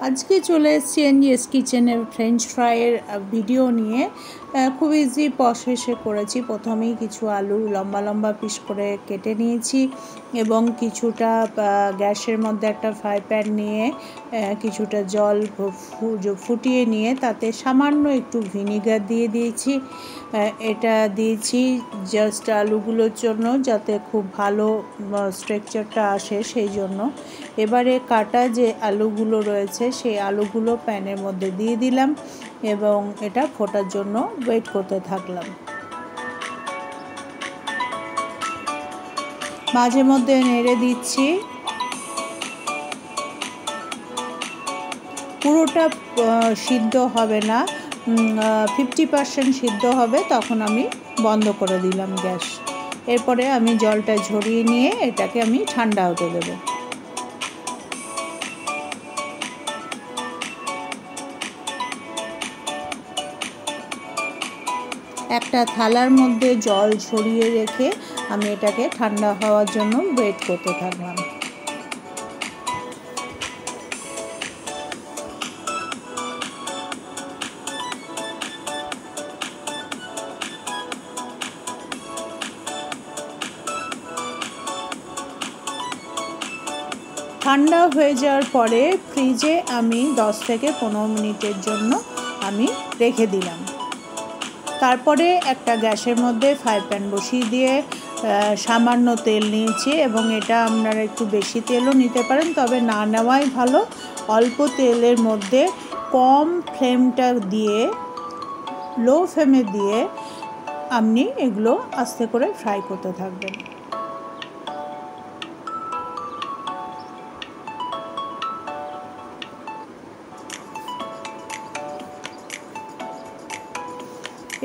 আজকে চলে এসেছি এনজিএস কিচেনের ফ্রেঞ্চ ফ্রাইয়ের ভিডিও নিয়ে। খুব ইজি প্রসেসে করেছি। প্রথমেই কিছু আলু লম্বা লম্বা পিস করে কেটে নিয়েছি এবং কিছুটা গ্যাসের মধ্যে একটা ফ্রাই প্যান নিয়ে কিছুটা জল ফুটিয়ে নিয়ে তাতে সামান্য একটু ভিনিগার দিয়ে দিয়েছি। এটা দিয়েছি জাস্ট আলুগুলোর জন্য, যাতে খুব ভালো স্ট্রাকচারটা আসে সেই জন্য। এবারে কাটা যে আলুগুলো রয়েছে সেই আলুগুলো প্যানের মধ্যে দিয়ে দিলাম এবং এটা ফোটার জন্য ওয়েট করতে থাকলাম। মাঝে মধ্যে নেড়ে দিচ্ছি। পুরোটা সিদ্ধ হবে না, 50% সিদ্ধ হবে, তখন আমি বন্ধ করে দিলাম গ্যাস। এরপরে আমি জলটা ঝরিয়ে নিয়ে এটাকে আমি ঠান্ডা হতে দেবো। একটা থালার মধ্যে জল ছড়িয়ে রেখে আমি এটাকে ঠান্ডা হওয়ার জন্য ওয়েট করতে থাকলাম। ঠান্ডা হয়ে যাওয়ার পরে ফ্রিজে আমি 10 থেকে 15 মিনিটের জন্য আমি রেখে দিলাম। তারপরে একটা গ্যাসের মধ্যে ফ্রাই প্যান বসিয়ে দিয়ে সামান্য তেল নিয়েছি এবং এটা আপনারা একটু বেশি তেলও নিতে পারেন, তবে না নেওয়াই ভালো। অল্প তেলের মধ্যে কম ফ্লেমটা দিয়ে, লো ফ্লেমে দিয়ে আপনি এগুলো আস্তে করে ফ্রাই করতে থাকবেন।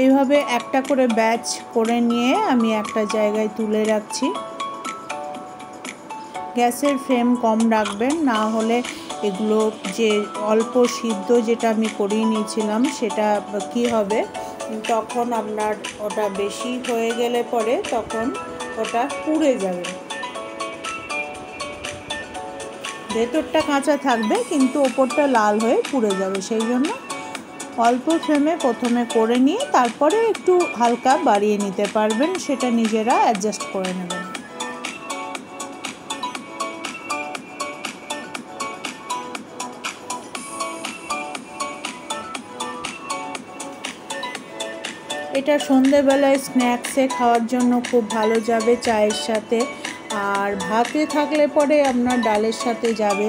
এইভাবে একটা করে ব্যাচ করে নিয়ে আমি একটা জায়গায় তুলে রাখছি। গ্যাসের ফ্লেম কম রাখবেন, না হলে এগুলো যে অল্প সিদ্ধ যেটা আমি করিয়ে নিয়েছিলাম সেটা কি হবে, তখন আপনার ওটা বেশি হয়ে গেলে পরে তখন ওটা পুড়ে যাবে। ভেতরটা কাঁচা থাকবে কিন্তু ওপরটা লাল হয়ে পুড়ে যাবে, সেই জন্য অল্প ফ্লেমে প্রথমে করে নিয়ে তারপরে একটু হালকা বাড়িয়ে নিতে পারবেন, সেটা নিজেরা অ্যাডজাস্ট করে নেবেন। এটা সন্ধেবেলায় স্ন্যাক্সে খাওয়ার জন্য খুব ভালো যাবে চায়ের সাথে, আর ভাতে থাকলে পরে আপনার ডালের সাথে যাবে,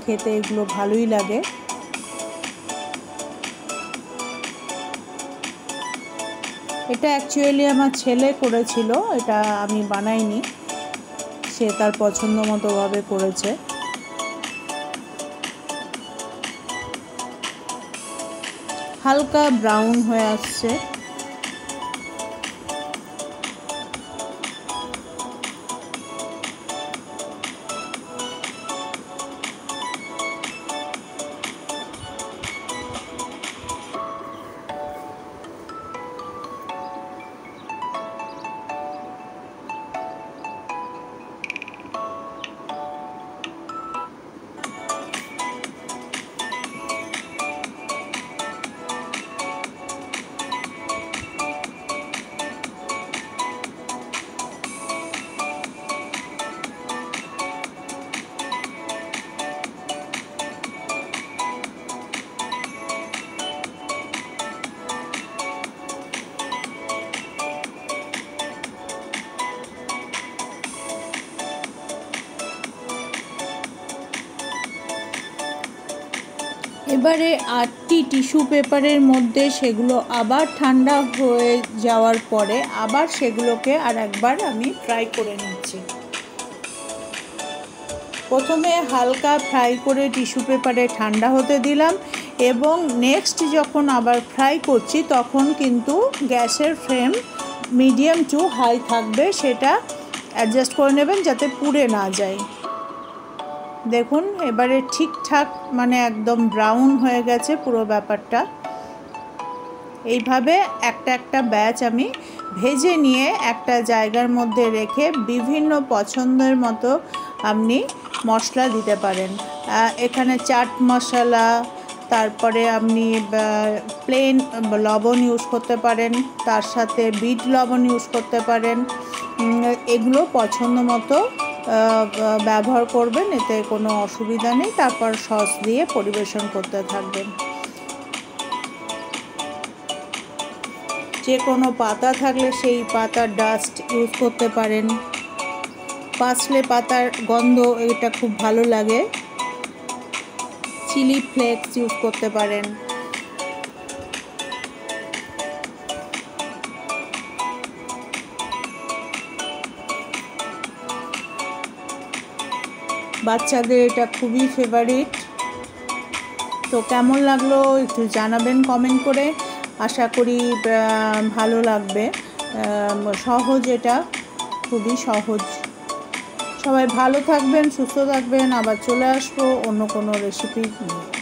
খেতে এগুলো ভালোই লাগে। এটা অ্যাকচুয়ালি আমার ছেলে করেছিল, এটা আমি বানাইনি, সে তার পছন্দ মতোভাবে করেছে। হালকা ব্রাউন হয়ে আসছে। এবারে 8টি টিস্যু পেপারের মধ্যে সেগুলো আবার ঠান্ডা হয়ে যাওয়ার পরে আবার সেগুলোকে আর একবার আমি ফ্রাই করে নিচ্ছি। প্রথমে হালকা ফ্রাই করে টিস্যু পেপারে ঠান্ডা হতে দিলাম এবং নেক্সট যখন আবার ফ্রাই করছি তখন কিন্তু গ্যাসের ফ্লেম মিডিয়াম টু হাই থাকবে, সেটা অ্যাডজাস্ট করে নেবেন যাতে পুড়ে না যায়। দেখুন এবারে ঠিকঠাক মানে একদম ব্রাউন হয়ে গেছে পুরো ব্যাপারটা। এইভাবে একটা একটা ব্যাচ আমি ভেজে নিয়ে একটা জায়গার মধ্যে রেখে বিভিন্ন পছন্দের মতো আপনি মশলা দিতে পারেন। এখানে চাট মশলা, তারপরে আপনি প্লেন লবণ ইউজ করতে পারেন, তার সাথে বিট লবণ ইউজ করতে পারেন। এগুলো পছন্দ মতো ব্যবহার করবেন, এতে কোনো অসুবিধা নেই। তারপর সস দিয়ে পরিবেশন করতে থাকবেন। যে কোনো পাতা থাকলে সেই পাতার ডাস্ট ইউজ করতে পারেন। পার্সলে পাতার গন্ধ এটা খুব ভালো লাগে। চিলি ফ্লেক্স ইউজ করতে পারেন। বাচ্চাদের এটা খুবই ফেভারিট। তো কেমন লাগলো একটু জানাবেন কমেন্ট করে। আশা করি ভালো লাগবে। সহজ, এটা খুবই সহজ। সবাই ভালো থাকবেন, সুস্থ থাকবেন। আবার চলে আসবো অন্য কোনো রেসিপি নিয়ে।